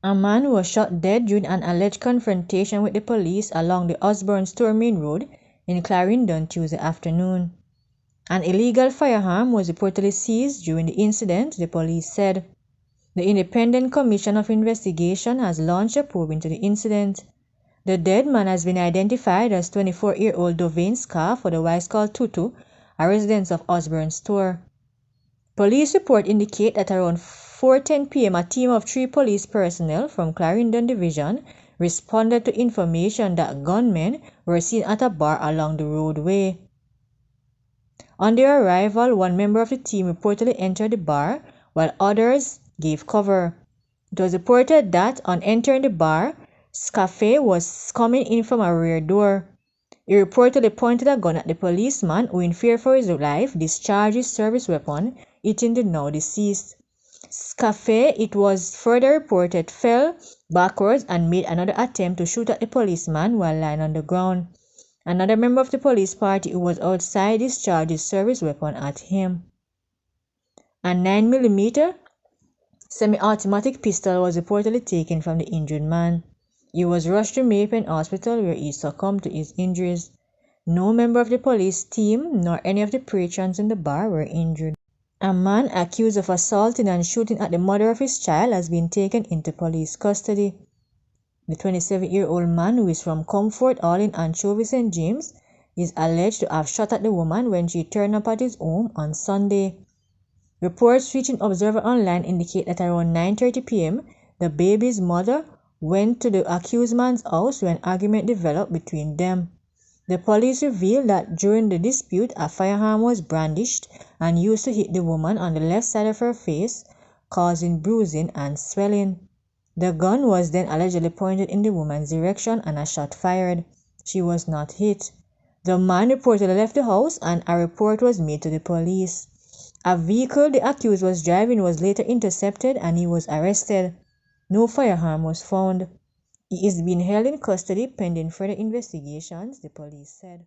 A man was shot dead during an alleged confrontation with the police along the Osborne Store Main Road in Clarendon Tuesday afternoon. An illegal firearm was reportedly seized during the incident, the police said. The Independent Commission of Investigation has launched a probe into the incident. The dead man has been identified as 24-year-old Dovane Scarf, otherwise called Tutu, a resident of Osborne Store. Police reports indicate that around 4:10 p.m. a team of 3 police personnel from Clarendon Division responded to information that gunmen were seen at a bar along the roadway. On their arrival, one member of the team reportedly entered the bar, while others gave cover. It was reported that on entering the bar, Scafe was coming in from a rear door. He reportedly pointed a gun at the policeman, who, in fear for his life, discharged his service weapon, hitting the now deceased. Scafe, it was further reported, fell backwards and made another attempt to shoot at the policeman while lying on the ground. Another member of the police party who was outside discharged his service weapon at him. A 9mm semi-automatic pistol was reportedly taken from the injured man. He was rushed to May Pen Hospital, where he succumbed to his injuries. No member of the police team nor any of the patrons in the bar were injured. A man accused of assaulting and shooting at the mother of his child has been taken into police custody. The 27-year-old man, who is from Comfort Hall in Anchovy, St. James, is alleged to have shot at the woman when she turned up at his home on Sunday. Reports reaching Observer Online indicate that around 9:30 p.m., the baby's mother went to the accused man's house where an argument developed between them. The police revealed that during the dispute, a firearm was brandished and used to hit the woman on the left side of her face, causing bruising and swelling. The gun was then allegedly pointed in the woman's direction and a shot fired. She was not hit. The man reportedly left the house and a report was made to the police. A vehicle the accused was driving was later intercepted and he was arrested. No firearm was found. He is being held in custody pending further investigations, the police said.